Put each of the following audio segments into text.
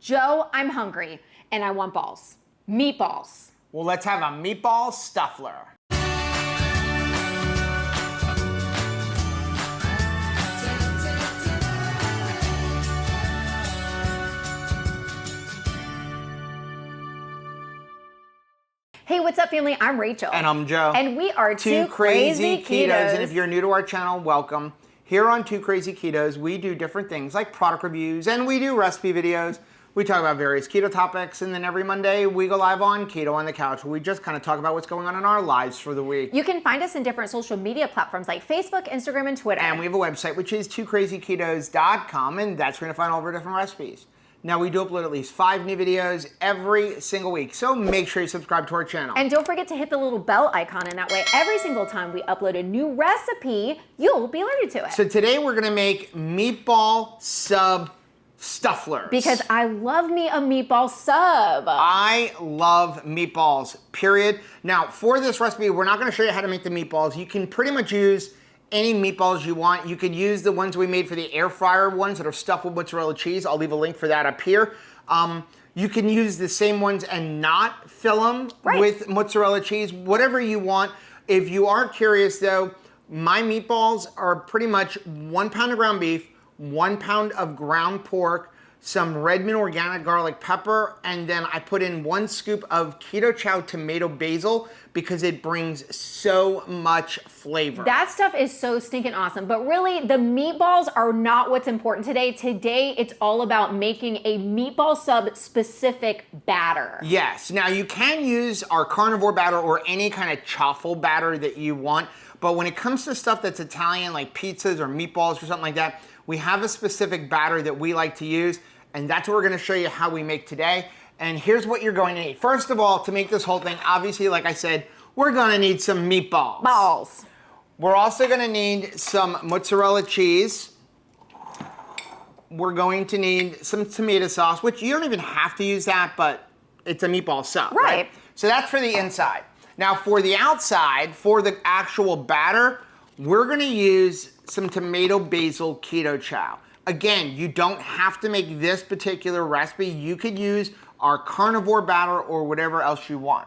Joe, I'm hungry and I want balls. Meatballs. Well, let's have a meatball stuffler. Hey, what's up, family? I'm Rachel. And I'm Joe. And we are Two Crazy Ketos. And if you're new to our channel, welcome. Here on Two Crazy Ketos, we do different things like product reviews and we do recipe videos. We talk about various keto topics, and then every Monday we go live on Keto on the Couch, where we just kind of talk about what's going on in our lives for the week. You can find us in different social media platforms like Facebook, Instagram, and Twitter. And we have a website, which is twocrazyketos.com, and that's where you're going to find all of our different recipes. Now, we do upload at least 5 new videos every single week, so make sure you subscribe to our channel. And don't forget to hit the little bell icon, and that way every single time we upload a new recipe, you'll be alerted to it. So today we're going to make meatball sub stufflers. Because I love me a meatball sub. I love meatballs, period. Now, for this recipe, we're not gonna show you how to make the meatballs. You can pretty much use any meatballs you want. You could use the ones we made for the air fryer ones that are stuffed with mozzarella cheese. I'll leave a link for that up here. You can use the same ones and not fill them with mozzarella cheese, whatever you want. If you are curious though, my meatballs are pretty much 1 pound of ground beef, 1 pound of ground pork, some Redmond organic garlic pepper, and then I put in 1 scoop of Keto Chow tomato basil because it brings so much flavor. That stuff is so stinking awesome, but really the meatballs are not what's important today. Today it's all about making a meatball sub specific batter. Yes, now you can use our carnivore batter or any kind of chaffle batter that you want, but when it comes to stuff that's Italian like pizzas or meatballs or something like that, we have a specific batter that we like to use, and that's what we're gonna show you how we make today. And here's what you're going to need. First of all, to make this whole thing, obviously, like I said, we're gonna need some meatballs. Balls. We're also gonna need some mozzarella cheese. We're going to need some tomato sauce, which you don't even have to use that, but it's a meatball sub, right? So that's for the inside. Now for the outside, for the actual batter, we're gonna use some tomato basil keto chow. Again, you don't have to make this particular recipe. You could use our carnivore batter or whatever else you want.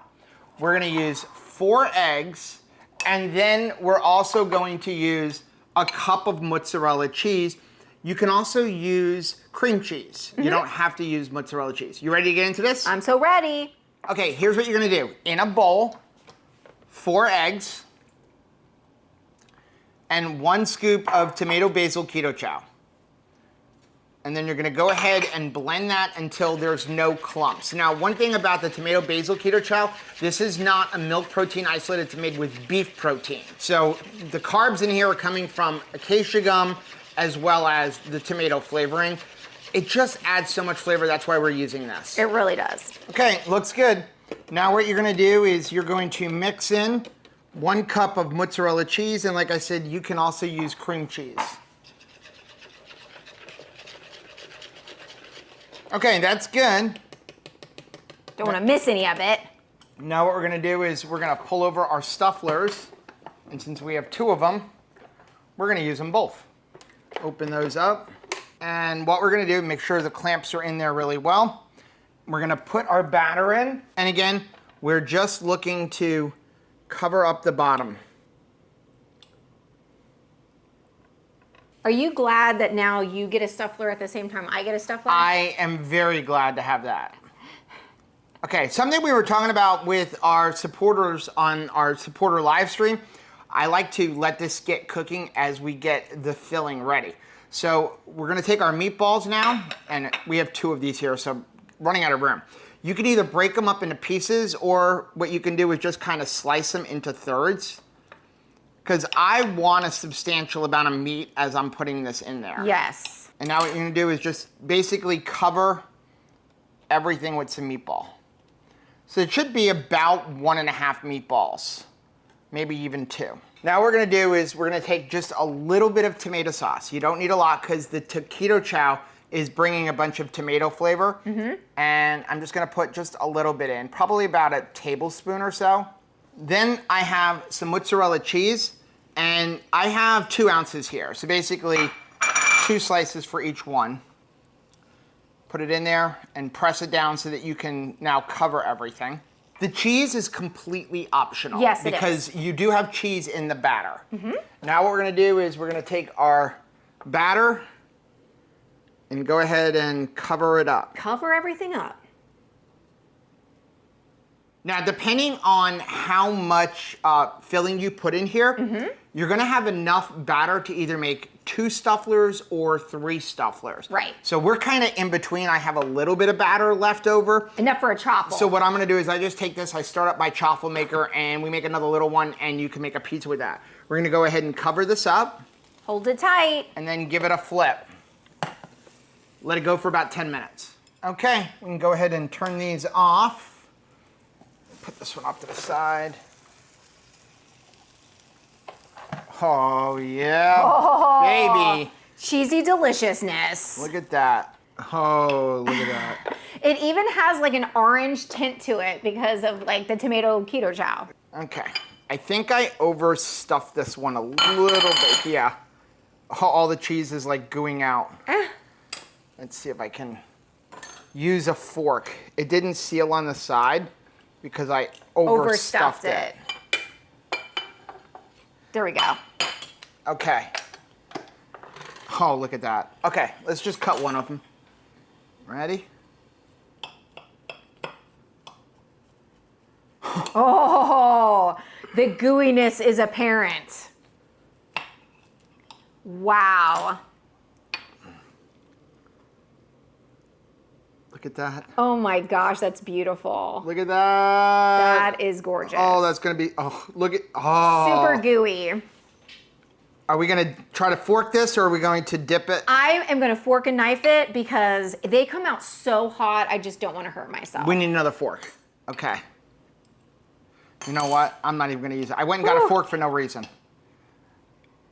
We're gonna use 4 eggs, and then we're also going to use a cup of mozzarella cheese. You can also use cream cheese. You don't have to use mozzarella cheese. You ready to get into this? I'm so ready. Okay, here's what you're gonna do. In a bowl, 4 eggs, and 1 scoop of tomato basil keto chow. And then you're gonna go ahead and blend that until there's no clumps. Now, one thing about the tomato basil keto chow, this is not a milk protein isolate, it's made with beef protein. So the carbs in here are coming from acacia gum as well as the tomato flavoring. It just adds so much flavor, that's why we're using this. It really does. Okay, looks good. Now what you're gonna do is you're going to mix in 1 cup of mozzarella cheese, and like I said, you can also use cream cheese. Okay, that's good. Don't want to miss any of it. Now what we're gonna do is we're gonna pull over our stufflers, and since we have 2 of them, we're gonna use them both. Open those up, and what we're gonna do, make sure the clamps are in there really well. We're gonna put our batter in, and again, we're just looking to cover up the bottom. Are you glad that now you get a stuffler at the same time I get a stuffler? I am very glad to have that. Okay, something we were talking about with our supporters on our supporter live stream, I like to let this get cooking as we get the filling ready. So we're gonna take our meatballs now, and we have 2 of these here, so running out of room. You can either break them up into pieces, or what you can do is just kind of slice them into thirds, because I want a substantial amount of meat as I'm putting this in there. Yes. And now what you're gonna do is just basically cover everything with some meatball. So it should be about 1.5 meatballs, maybe even 2. Now what we're gonna do is we're gonna take just a little bit of tomato sauce. You don't need a lot because the keto chow is bringing a bunch of tomato flavor. And I'm just gonna put just a little bit in, probably about a tablespoon or so. Then I have some mozzarella cheese, and I have 2 ounces here. So basically 2 slices for each one. Put it in there and press it down so that you can now cover everything. The cheese is completely optional. Yes, it is. Because you do have cheese in the batter. Now what we're gonna do is we're gonna take our batter and go ahead and cover it up. Cover everything up. Now, depending on how much filling you put in here, you're gonna have enough batter to either make 2 stufflers or 3 stufflers. Right. So we're kind of in between. I have a little bit of batter left over. Enough for a chaffle. So what I'm gonna do is I just take this, I start up my chaffle maker, and we make another little one, and you can make a pizza with that. We're gonna go ahead and cover this up. Hold it tight. And then give it a flip. Let it go for about 10 minutes. Okay, we can go ahead and turn these off. Put this one off to the side. Oh, yeah, baby. Cheesy deliciousness. Look at that. Oh, look at that. It even has like an orange tint to it because of like the tomato keto chow. Okay, I think I overstuffed this one a little bit. Yeah, all the cheese is like gooing out. Let's see if I can use a fork. It didn't seal on the side because I overstuffed it. There we go. Okay. Oh, look at that. Okay, let's just cut one of them. Ready? Oh, the gooiness is apparent. Wow. Look at that. Oh my gosh, that's beautiful. Look at that. That is gorgeous. Oh, that's gonna be, oh, look at, oh. Super gooey. Are we gonna try to fork this or are we going to dip it? I am gonna fork and knife it because they come out so hot, I just don't wanna hurt myself. We need another fork. Okay. You know what? I'm not even gonna use it. I went and got a fork for no reason. A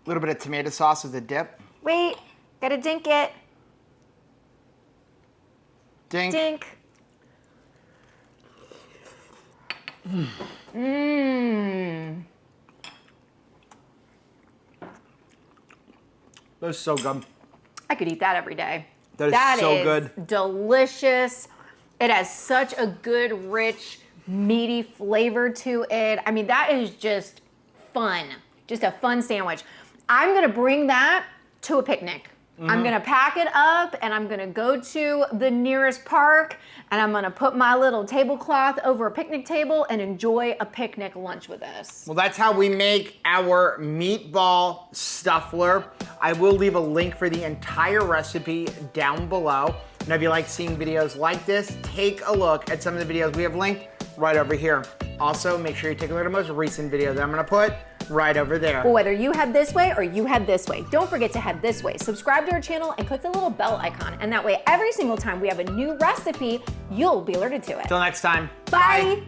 little bit of tomato sauce as a dip. Wait, gotta dink it. Dink. Dink. Mmm. That's so good. I could eat that every day. That is so good. Delicious. It has such a good, rich, meaty flavor to it. I mean, that is just fun. Just a fun sandwich. I'm gonna bring that to a picnic. I'm gonna pack it up and I'm gonna go to the nearest park and I'm gonna put my little tablecloth over a picnic table and enjoy a picnic lunch with us. Well, that's how we make our meatball stuffler. I will leave a link for the entire recipe down below. And if you like seeing videos like this, take a look at some of the videos we have linked right over here. Also, make sure you take a look at the most recent video that I'm gonna put right over there. Well, whether you head this way or you head this way, don't forget to head this way. Subscribe to our channel and click the little bell icon. And that way, every single time we have a new recipe, you'll be alerted to it. Till next time. Bye.